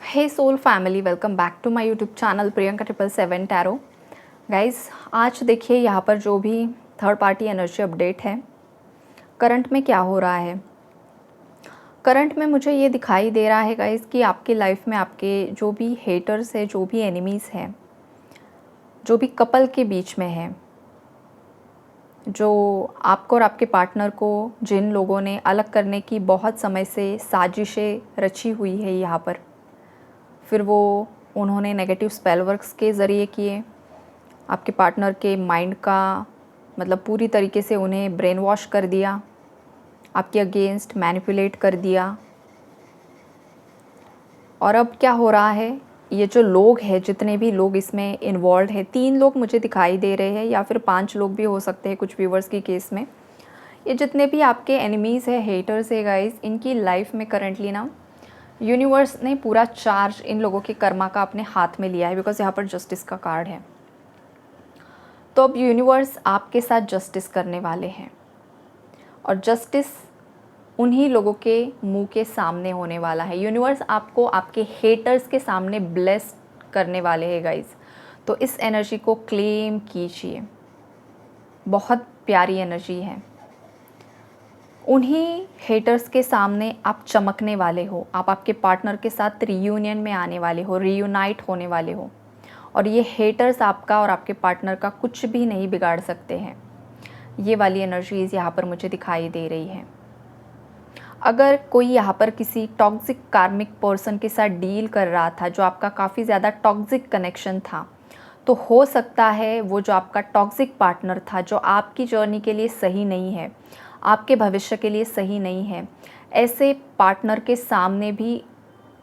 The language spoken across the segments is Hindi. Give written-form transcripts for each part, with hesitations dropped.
Hey soul family, welcome back to my YouTube channel Priyanka 777 tarot. Guys, आज देखिए यहाँ पर जो भी थर्ड पार्टी एनर्जी अपडेट है, करंट में क्या हो रहा है। करंट में मुझे ये दिखाई दे रहा है गाइस कि आपकी लाइफ में आपके जो भी हेटर्स है, जो भी एनिमीज़ हैं, जो भी कपल के बीच में है, जो आपको और आपके पार्टनर को जिन लोगों ने अलग करने की बहुत समय से साजिशें रची हुई है यहाँ पर, फिर वो उन्होंने नेगेटिव स्पेल वर्क्स के ज़रिए किए, आपके पार्टनर के माइंड का मतलब पूरी तरीके से उन्हें ब्रेन वॉश कर दिया, आपके अगेंस्ट मैनिपुलेट कर दिया। और अब क्या हो रहा है, ये जो लोग हैं, जितने भी लोग इसमें इन्वॉल्व हैं, 3 लोग मुझे दिखाई दे रहे हैं या फिर 5 लोग भी हो सकते हैं कुछ व्यूवर्स की केस में। ये जितने भी आपके एनिमीज़ हैं, हेटर्स है गाइस, इनकी लाइफ में करंटली ना यूनिवर्स ने पूरा चार्ज इन लोगों के कर्मा का अपने हाथ में लिया है, बिकॉज यहाँ पर जस्टिस का कार्ड है। तो अब यूनिवर्स आपके साथ जस्टिस करने वाले हैं, और जस्टिस उन्हीं लोगों के मुंह के सामने होने वाला है। यूनिवर्स आपको आपके हेटर्स के सामने ब्लेस करने वाले हैं गाइस। तो इस एनर्जी को क्लेम कीजिए, बहुत प्यारी एनर्जी है। उन्हीं हेटर्स के सामने आप चमकने वाले हो, आप आपके पार्टनर के साथ रियूनियन में आने वाले हो, रियूनाइट होने वाले हो, और ये हेटर्स आपका और आपके पार्टनर का कुछ भी नहीं बिगाड़ सकते हैं। ये वाली एनर्जीज़ यहाँ पर मुझे दिखाई दे रही है। अगर कोई यहाँ पर किसी टॉक्सिक कार्मिक पर्सन के साथ डील कर रहा था, जो आपका काफ़ी ज़्यादा टॉक्सिक कनेक्शन था, तो हो सकता है वो जो आपका टॉक्सिक पार्टनर था, जो आपकी जर्नी के लिए सही नहीं है, आपके भविष्य के लिए सही नहीं है, ऐसे पार्टनर के सामने भी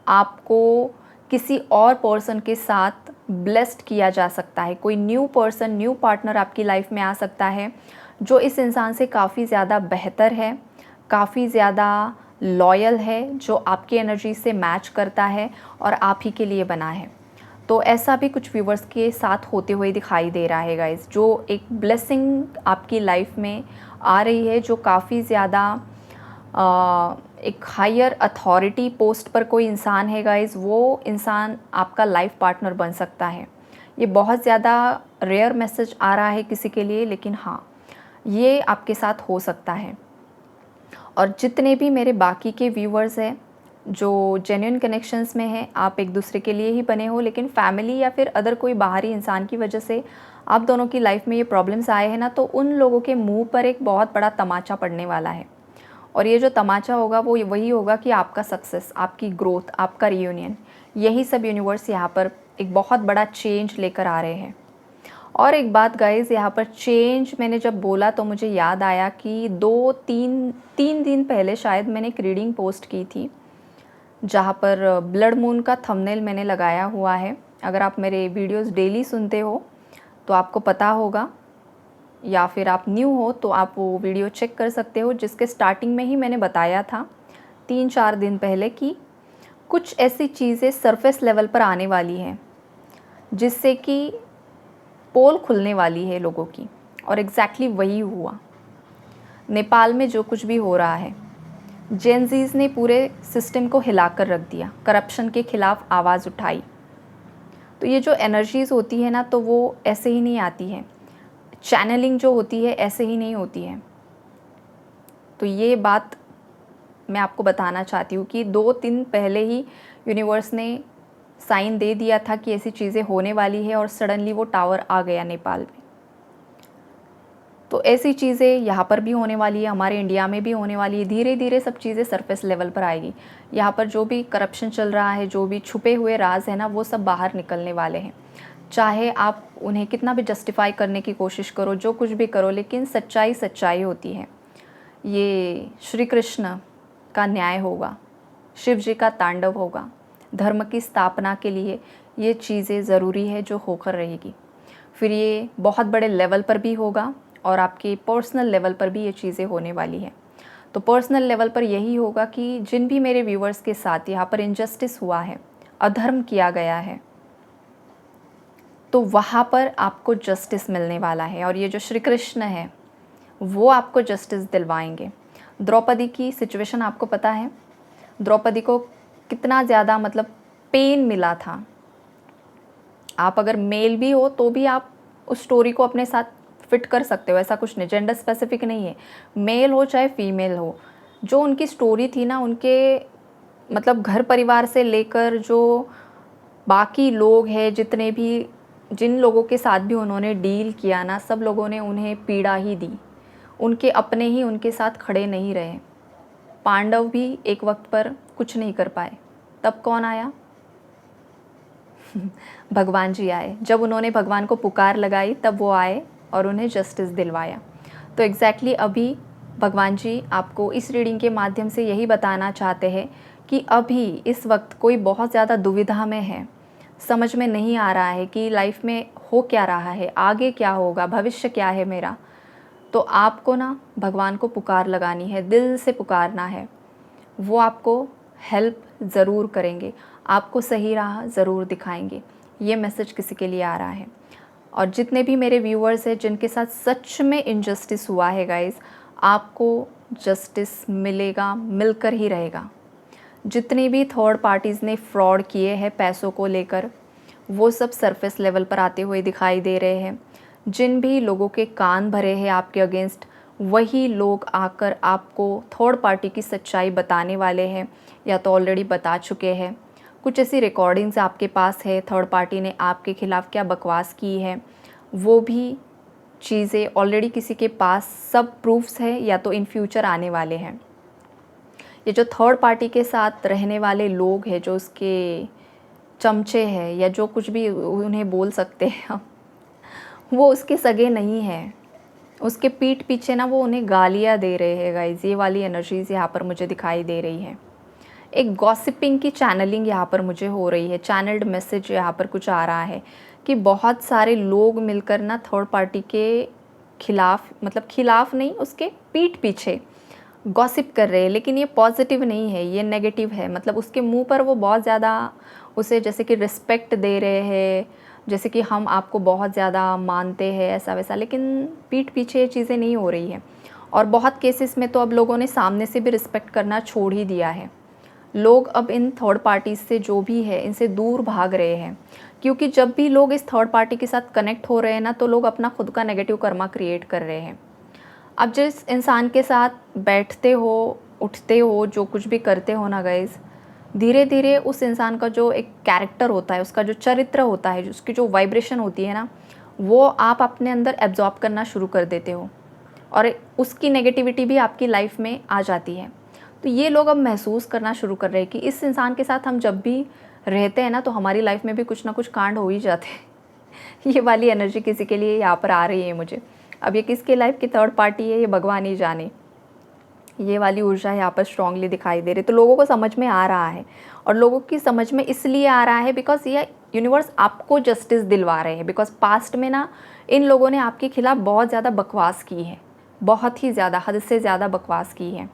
आपको किसी और पर्सन के साथ ब्लेस्ड किया जा सकता है। कोई न्यू पर्सन, न्यू पार्टनर आपकी लाइफ में आ सकता है, जो इस इंसान से काफ़ी ज़्यादा बेहतर है, काफ़ी ज़्यादा लॉयल है, जो आपकी एनर्जी से मैच करता है और आप ही के लिए बना है। तो ऐसा भी कुछ व्यूवर्स के साथ होते हुए दिखाई दे रहा है गाइस। जो एक ब्लेसिंग आपकी लाइफ में आ रही है, जो काफ़ी ज़्यादा एक हायर अथॉरिटी पोस्ट पर कोई इंसान है गाइस, वो इंसान आपका लाइफ पार्टनर बन सकता है। ये बहुत ज़्यादा रेयर मैसेज आ रहा है किसी के लिए, लेकिन हाँ, ये आपके साथ हो सकता है। और जितने भी मेरे बाकी के व्यूवर्स हैं जो जेन्युइन कनेक्शंस में हैं, आप एक दूसरे के लिए ही बने हो, लेकिन फैमिली या फिर अदर कोई बाहरी इंसान की वजह से आप दोनों की लाइफ में ये प्रॉब्लम्स आए हैं ना, तो उन लोगों के मुंह पर एक बहुत बड़ा तमाचा पड़ने वाला है। और ये जो तमाचा होगा वो वही होगा कि आपका सक्सेस, आपकी ग्रोथ, आपका रियूनियन, यही सब यूनिवर्स यहाँ पर एक बहुत बड़ा चेंज लेकर आ रहे हैं। और एक बात गाइज़, यहाँ पर चेंज मैंने जब बोला तो मुझे याद आया कि 2-3 दिन पहले शायद मैंने एक रीडिंग पोस्ट की थी, जहाँ पर ब्लड मून का थंबनेल मैंने लगाया हुआ है। अगर आप मेरे वीडियोस डेली सुनते हो तो आपको पता होगा, या फिर आप न्यू हो तो आप वो वीडियो चेक कर सकते हो, जिसके स्टार्टिंग में ही मैंने बताया था 3-4 दिन पहले कि कुछ ऐसी चीज़ें सरफेस लेवल पर आने वाली हैं, जिससे कि पोल खुलने वाली है लोगों की। और एग्जैक्टली वही हुआ। नेपाल में जो कुछ भी हो रहा है, जेनजीज ने पूरे सिस्टम को हिलाकर रख दिया, करप्शन के खिलाफ आवाज़ उठाई। तो ये जो एनर्जीज़ होती है ना, तो वो ऐसे ही नहीं आती है, चैनलिंग जो होती है ऐसे ही नहीं होती है। तो ये बात मैं आपको बताना चाहती हूँ कि 2 दिन पहले ही यूनिवर्स ने साइन दे दिया था कि ऐसी चीज़ें होने वाली है, और सडनली वो टावर आ गया नेपाल में। तो ऐसी चीज़ें यहाँ पर भी होने वाली है, हमारे इंडिया में भी होने वाली है। धीरे धीरे सब चीज़ें सरफेस लेवल पर आएगी। यहाँ पर जो भी करप्शन चल रहा है, जो भी छुपे हुए राज है ना, वो सब बाहर निकलने वाले हैं। चाहे आप उन्हें कितना भी जस्टिफाई करने की कोशिश करो, जो कुछ भी करो, लेकिन सच्चाई सच्चाई होती है। ये श्री कृष्ण का न्याय होगा, शिव जी का तांडव होगा। धर्म की स्थापना के लिए ये चीज़ें ज़रूरी है जो होकर रहेगी। फिर ये बहुत बड़े लेवल पर भी होगा, और आपके पर्सनल लेवल पर भी ये चीज़ें होने वाली हैं। तो पर्सनल लेवल पर यही होगा कि जिन भी मेरे व्यूवर्स के साथ यहाँ पर इनजस्टिस हुआ है, अधर्म किया गया है, तो वहाँ पर आपको जस्टिस मिलने वाला है। और ये जो श्री कृष्ण है वो आपको जस्टिस दिलवाएंगे। द्रौपदी की सिचुएशन आपको पता है, द्रौपदी को कितना ज़्यादा मतलब पेन मिला था। आप अगर मेल भी हो तो भी आप उस स्टोरी को अपने साथ फिट कर सकते हो, ऐसा कुछ नहीं, जेंडर स्पेसिफिक नहीं है, मेल हो चाहे फीमेल हो। जो उनकी स्टोरी थी ना, उनके मतलब घर परिवार से लेकर जो बाकी लोग हैं, जितने भी जिन लोगों के साथ भी उन्होंने डील किया ना, सब लोगों ने उन्हें पीड़ा ही दी। उनके अपने ही उनके साथ खड़े नहीं रहे। पांडव भी एक वक्त पर कुछ नहीं कर पाए, तब कौन आया? भगवान जी आए। जब उन्होंने भगवान को पुकार लगाई तब वो आए और उन्हें जस्टिस दिलवाया। तो एग्जैक्टली अभी भगवान जी आपको इस रीडिंग के माध्यम से यही बताना चाहते हैं कि अभी इस वक्त कोई बहुत ज़्यादा दुविधा में है, समझ में नहीं आ रहा है कि लाइफ में हो क्या रहा है, आगे क्या होगा, भविष्य क्या है मेरा। तो आपको ना भगवान को पुकार लगानी है, दिल से पुकारना है। वो आपको हेल्प ज़रूर करेंगे, आपको सही राह ज़रूर दिखाएंगे। ये मैसेज किसी के लिए आ रहा है। और जितने भी मेरे व्यूअर्स हैं जिनके साथ सच में इनजस्टिस हुआ है गाइस, आपको जस्टिस मिलेगा, मिलकर ही रहेगा। जितनी भी थर्ड पार्टीज़ ने फ्रॉड किए हैं पैसों को लेकर, वो सब सरफेस लेवल पर आते हुए दिखाई दे रहे हैं। जिन भी लोगों के कान भरे हैं आपके अगेंस्ट, वही लोग आकर आपको थर्ड पार्टी की सच्चाई बताने वाले हैं, या तो ऑलरेडी बता चुके हैं। कुछ ऐसी रिकॉर्डिंग्स आपके पास है, थर्ड पार्टी ने आपके खिलाफ़ क्या बकवास की है, वो भी चीज़ें ऑलरेडी किसी के पास सब प्रूफ्स है, या तो इन फ्यूचर आने वाले हैं। ये जो थर्ड पार्टी के साथ रहने वाले लोग हैं, जो उसके चमचे हैं या जो कुछ भी उन्हें बोल सकते हैं हम, वो उसके सगे नहीं हैं। उसके पीठ पीछे ना वो उन्हें गालियाँ दे रहे हैं गाइज़। ये वाली एनर्जीज़ यहाँ पर मुझे दिखाई दे रही है। एक गॉसिपिंग की चैनलिंग यहाँ पर मुझे हो रही है, चैनल्ड मैसेज यहाँ पर कुछ आ रहा है कि बहुत सारे लोग मिलकर ना थर्ड पार्टी के खिलाफ़, मतलब खिलाफ़ नहीं, उसके पीठ पीछे गॉसिप कर रहे हैं। लेकिन ये पॉजिटिव नहीं है, ये नेगेटिव है। मतलब उसके मुंह पर वो बहुत ज़्यादा उसे जैसे कि रिस्पेक्ट दे रहे हैं, जैसे कि हम आपको बहुत ज़्यादा मानते हैं, ऐसा वैसा। लेकिन पीठ पीछे ये चीज़ें नहीं हो रही हैं। और बहुत केसेस में तो अब लोगों ने सामने से भी रिस्पेक्ट करना छोड़ ही दिया है। लोग अब इन थर्ड पार्टीज़ से जो भी है, इनसे दूर भाग रहे हैं। क्योंकि जब भी लोग इस थर्ड पार्टी के साथ कनेक्ट हो रहे हैं ना, तो लोग अपना खुद का नेगेटिव कर्मा क्रिएट कर रहे हैं। अब जिस इंसान के साथ बैठते हो, उठते हो, जो कुछ भी करते हो ना गाइज़, धीरे धीरे उस इंसान का जो एक कैरेक्टर होता है, उसका जो चरित्र होता है, उसकी जो वाइब्रेशन होती है ना, वो आप अपने अंदर एब्जॉर्ब करना शुरू कर देते हो और उसकी नेगेटिविटी भी आपकी लाइफ में आ जाती है। तो ये लोग अब महसूस करना शुरू कर रहे हैं कि इस इंसान के साथ हम जब भी रहते हैं ना, तो हमारी लाइफ में भी कुछ ना कुछ कांड हो ही जाते हैं। ये वाली एनर्जी किसी के लिए यहाँ पर आ रही है मुझे। अब ये किसके लाइफ की थर्ड पार्टी है, ये भगवान ही जाने। ये वाली ऊर्जा यहाँ पर स्ट्रांगली दिखाई दे रही। तो लोगों को समझ में आ रहा है, और लोगों की समझ में इसलिए आ रहा है बिकॉज ये यूनिवर्स आपको जस्टिस दिलवा रहे हैं। बिकॉज पास्ट में ना इन लोगों ने आपके खिलाफ़ बहुत ज़्यादा बकवास की है, बहुत ही ज़्यादा, हद से ज़्यादा बकवास की है।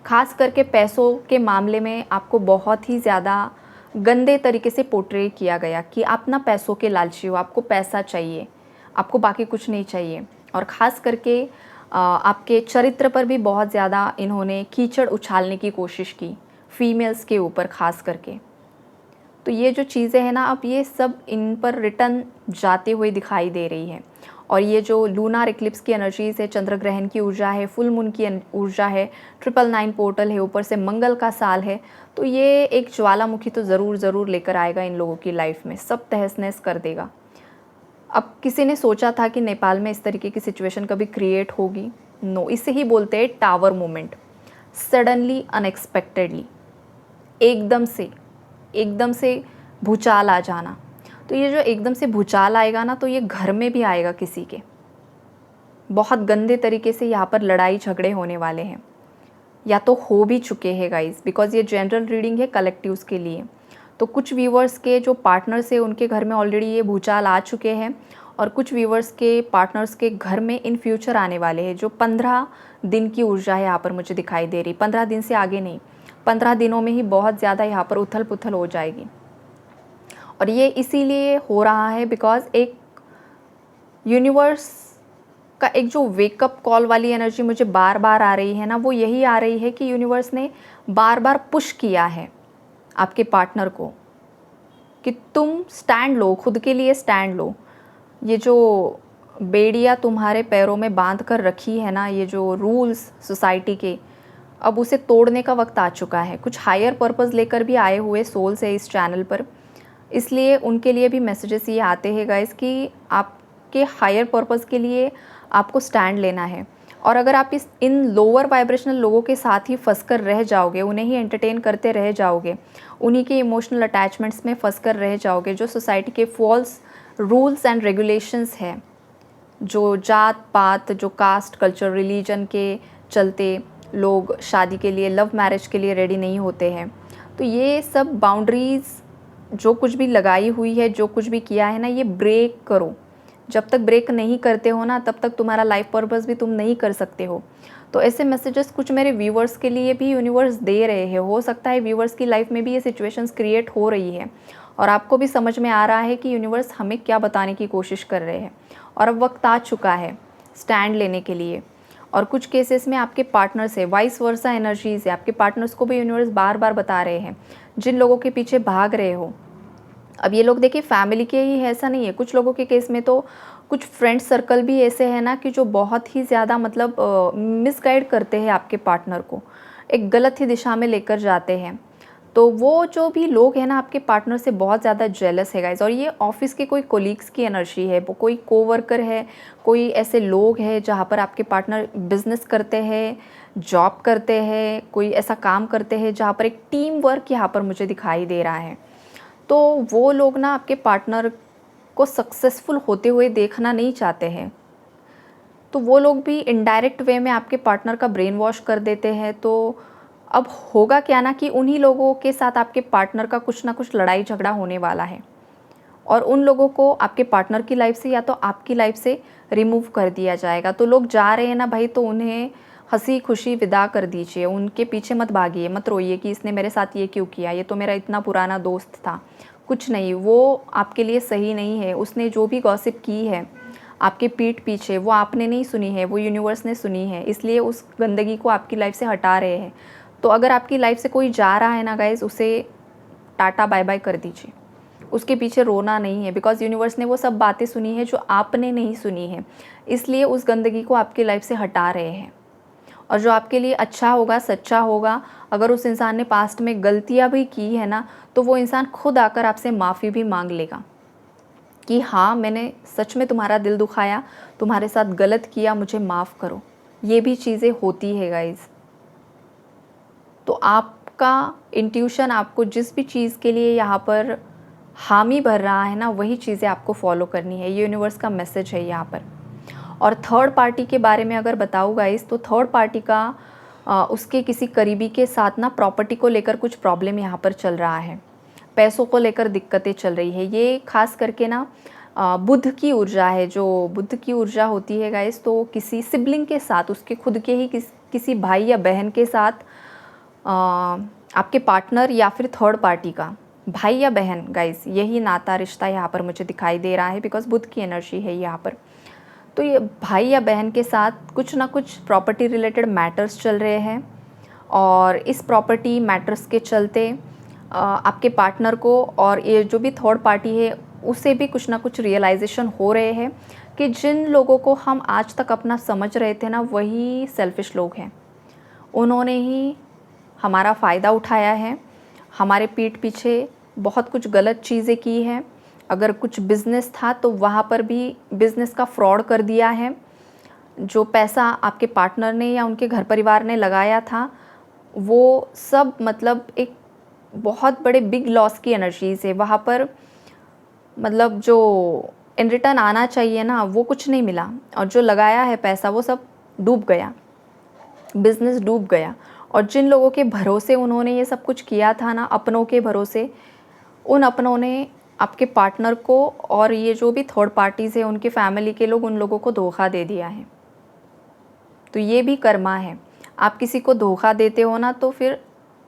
ख़ास करके पैसों के मामले में आपको बहुत ही ज़्यादा गंदे तरीके से पोर्ट्रे किया गया कि आप ना पैसों के लालची हो, आपको पैसा चाहिए, आपको बाकी कुछ नहीं चाहिए। और ख़ास करके आपके चरित्र पर भी बहुत ज़्यादा इन्होंने कीचड़ उछालने की कोशिश की, फीमेल्स के ऊपर ख़ास करके। तो ये जो चीज़ें हैं ना, अब ये सब इन पर रिटर्न जाते हुए दिखाई दे रही है। और ये जो लूनार इक्लिप्स की एनर्जीज़ है, चंद्र ग्रहण की ऊर्जा है, फुल मून की ऊर्जा है, 999 पोर्टल है, ऊपर से मंगल का साल है, तो ये एक ज्वालामुखी तो ज़रूर लेकर आएगा इन लोगों की लाइफ में, सब तहस नहस कर देगा। अब किसी ने सोचा था कि नेपाल में इस तरीके की सिचुएशन कभी क्रिएट होगी? नो, इसे ही बोलते हैं टावर मोमेंट। सडनली, अनएक्सपेक्टेडली, एकदम से भूचाल आ जाना। तो ये जो एकदम से भूचाल आएगा ना, तो ये घर में भी आएगा किसी के। बहुत गंदे तरीके से यहाँ पर लड़ाई झगड़े होने वाले हैं, या तो हो भी चुके हैं गाइस, बिकॉज ये जनरल रीडिंग है कलेक्टिव्स के लिए। तो कुछ व्यूवर्स के जो पार्टनर्स है, उनके घर में ऑलरेडी ये भूचाल आ चुके हैं, और कुछ व्यूवर्स के पार्टनर्स के घर में इन फ्यूचर आने वाले हैं। जो 15 दिन की ऊर्जा है यहाँ पर मुझे दिखाई दे रही, 15 दिन से आगे नहीं, 15 दिनों में ही बहुत ज़्यादा यहाँ पर उथल पुथल हो जाएगी। और ये इसीलिए हो रहा है बिकॉज एक यूनिवर्स का एक जो वेकअप कॉल वाली एनर्जी मुझे बार बार आ रही है ना, वो यही आ रही है कि यूनिवर्स ने बार बार पुश किया है आपके पार्टनर को कि तुम स्टैंड लो, खुद के लिए स्टैंड लो। ये जो बेड़ियाँ तुम्हारे पैरों में बांध कर रखी है ना, ये जो रूल्स सोसाइटी के, अब उसे तोड़ने का वक्त आ चुका है। कुछ हायर पर्पस लेकर भी आए हुए सोल्स है इस चैनल पर, इसलिए उनके लिए भी मैसेजेस ये आते हैं गाइस कि आपके हायर पर्पस के लिए आपको स्टैंड लेना है। और अगर आप इन लोअर वाइब्रेशनल लोगों के साथ ही फंस कर रह जाओगे, उन्हें ही एंटरटेन करते रह जाओगे, उन्हीं के इमोशनल अटैचमेंट्स में फंस कर रह जाओगे, जो सोसाइटी के फॉल्स रूल्स एंड रेगुलेशंस है, जो जात पात, जो कास्ट कल्चर रिलीजन के चलते लोग शादी के लिए, लव मैरिज के लिए रेडी नहीं होते हैं। तो ये सब बाउंड्रीज़ जो कुछ भी लगाई हुई है, जो कुछ भी किया है ना, ये ब्रेक करो। जब तक ब्रेक नहीं करते हो ना, तब तक तुम्हारा लाइफ पर्पस भी तुम नहीं कर सकते हो। तो ऐसे मैसेजेस कुछ मेरे व्यूवर्स के लिए भी यूनिवर्स दे रहे हैं। हो सकता है व्यूवर्स की लाइफ में भी ये सिचुएशंस क्रिएट हो रही है और आपको भी समझ में आ रहा है कि यूनिवर्स हमें क्या बताने की कोशिश कर रहे हैं। और अब वक्त आ चुका है स्टैंड लेने के लिए। और कुछ केसेस में आपके पार्टनर्स है, वाइस वर्सा एनर्जीज़ है, आपके पार्टनर्स को भी यूनिवर्स बार बार बता रहे हैं, जिन लोगों के पीछे भाग रहे हो। अब ये लोग देखिए फैमिली के ही है ऐसा नहीं है, कुछ लोगों के केस में तो कुछ फ्रेंड सर्कल भी ऐसे हैं ना कि जो बहुत ही ज़्यादा मतलब मिसगाइड करते हैं आपके पार्टनर को, एक गलत ही दिशा में लेकर जाते हैं। तो वो जो भी लोग हैं ना आपके पार्टनर से बहुत ज़्यादा जेलस है गाइज। और ये ऑफिस के कोई कोलीग्स की एनर्जी है, वो कोई कोवर्कर है, कोई ऐसे लोग हैं जहाँ पर आपके पार्टनर बिजनेस करते हैं, जॉब करते हैं, कोई ऐसा काम करते हैं जहाँ पर एक टीम वर्क यहाँ पर मुझे दिखाई दे रहा है। तो वो लोग ना आपके पार्टनर को सक्सेसफुल होते हुए देखना नहीं चाहते हैं। तो वो लोग भी इनडायरेक्ट वे में आपके पार्टनर का ब्रेन वॉश कर देते हैं। तो अब होगा क्या ना कि उन्हीं लोगों के साथ आपके पार्टनर का कुछ ना कुछ लड़ाई झगड़ा होने वाला है और उन लोगों को आपके पार्टनर की लाइफ से या तो आपकी लाइफ से रिमूव कर दिया जाएगा। तो लोग जा रहे हैं ना भाई, तो उन्हें हंसी खुशी विदा कर दीजिए, उनके पीछे मत भागिए, मत रोइए कि इसने मेरे साथ ये क्यों किया, ये तो मेरा इतना पुराना दोस्त था। कुछ नहीं, वो आपके लिए सही नहीं है। उसने जो भी गॉसिप की है आपके पीठ पीछे, वो आपने नहीं सुनी है, वो यूनिवर्स ने सुनी है, इसलिए उस गंदगी को आपकी लाइफ से हटा रहे हैं। तो अगर आपकी लाइफ से कोई जा रहा है ना गाइज, उसे टाटा बाय बाय कर दीजिए, उसके पीछे रोना नहीं है। बिकॉज यूनिवर्स ने वो सब बातें सुनी है जो आपने नहीं सुनी है, इसलिए उस गंदगी को आपकी लाइफ से हटा रहे हैं। और जो आपके लिए अच्छा होगा, सच्चा होगा, अगर उस इंसान ने पास्ट में गलतियाँ भी की है ना, तो वो इंसान खुद आकर आपसे माफ़ी भी मांग लेगा कि हाँ मैंने सच में तुम्हारा दिल दुखाया, तुम्हारे साथ गलत किया, मुझे माफ़ करो। ये भी चीज़ें होती है गाइज़। तो आपका इंट्यूशन आपको जिस भी चीज़ के लिए यहाँ पर हामी भर रहा है ना, वही चीज़ें आपको फॉलो करनी है। ये यूनिवर्स का मैसेज है यहाँ पर। और थर्ड पार्टी के बारे में अगर बताऊँ गाइस, तो थर्ड पार्टी का उसके किसी करीबी के साथ ना प्रॉपर्टी को लेकर कुछ प्रॉब्लम यहाँ पर चल रहा है, पैसों को लेकर दिक्कतें चल रही है। ये खास करके ना बुध की ऊर्जा है। जो बुध की ऊर्जा होती है गाइस, तो किसी सिबलिंग के साथ, उसके खुद के ही किसी भाई या बहन के साथ आपके पार्टनर या फिर थर्ड पार्टी का भाई या बहन गाइस, यही नाता रिश्ता यहाँ पर मुझे दिखाई दे रहा है। बिकॉज बुध की एनर्जी है यहाँ पर। तो ये भाई या बहन के साथ कुछ ना कुछ प्रॉपर्टी रिलेटेड मैटर्स चल रहे हैं और इस प्रॉपर्टी मैटर्स के चलते आपके पार्टनर को और ये जो भी थर्ड पार्टी है उसे भी कुछ ना कुछ रियलाइजेशन हो रहे हैं कि जिन लोगों को हम आज तक अपना समझ रहे थे ना, वही सेल्फिश लोग हैं। उन्होंने ही हमारा फ़ायदा उठाया है, हमारे पीठ पीछे बहुत कुछ गलत चीज़ें की हैं। अगर कुछ बिज़नेस था तो वहाँ पर भी बिज़नेस का फ्रॉड कर दिया है। जो पैसा आपके पार्टनर ने या उनके घर परिवार ने लगाया था, वो सब मतलब एक बहुत बड़े बिग लॉस की एनर्जीज़ है वहाँ पर। मतलब जो इन रिटर्न आना चाहिए ना, वो कुछ नहीं मिला और जो लगाया है पैसा वो सब डूब गया, बिज़नेस डूब गया। और जिन लोगों के भरोसे उन्होंने ये सब कुछ किया था ना, अपनों के भरोसे, उन अपनों ने आपके पार्टनर को और ये जो भी थर्ड पार्टीज़ है उनके फैमिली के लोग, उन लोगों को धोखा दे दिया है। तो ये भी कर्मा है। आप किसी को धोखा देते हो ना, तो फिर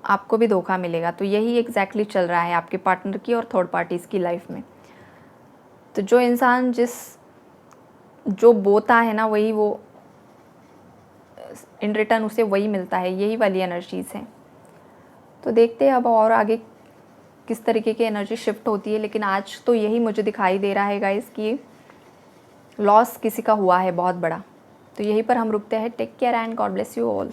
आपको भी धोखा मिलेगा। तो यही एग्जैक्टली चल रहा है आपके पार्टनर की और थर्ड पार्टीज़ की लाइफ में। तो जो इंसान जो बोता है ना, वही वो इन रिटर्न उसे वही मिलता है। यही वाली एनर्जीज़ हैं। तो देखते हैं अब और आगे किस तरीके की एनर्जी शिफ्ट होती है, लेकिन आज तो यही मुझे दिखाई दे रहा है गाइस कि लॉस किसी का हुआ है बहुत बड़ा। तो यहीं पर हम रुकते हैं। Take care and God bless you all.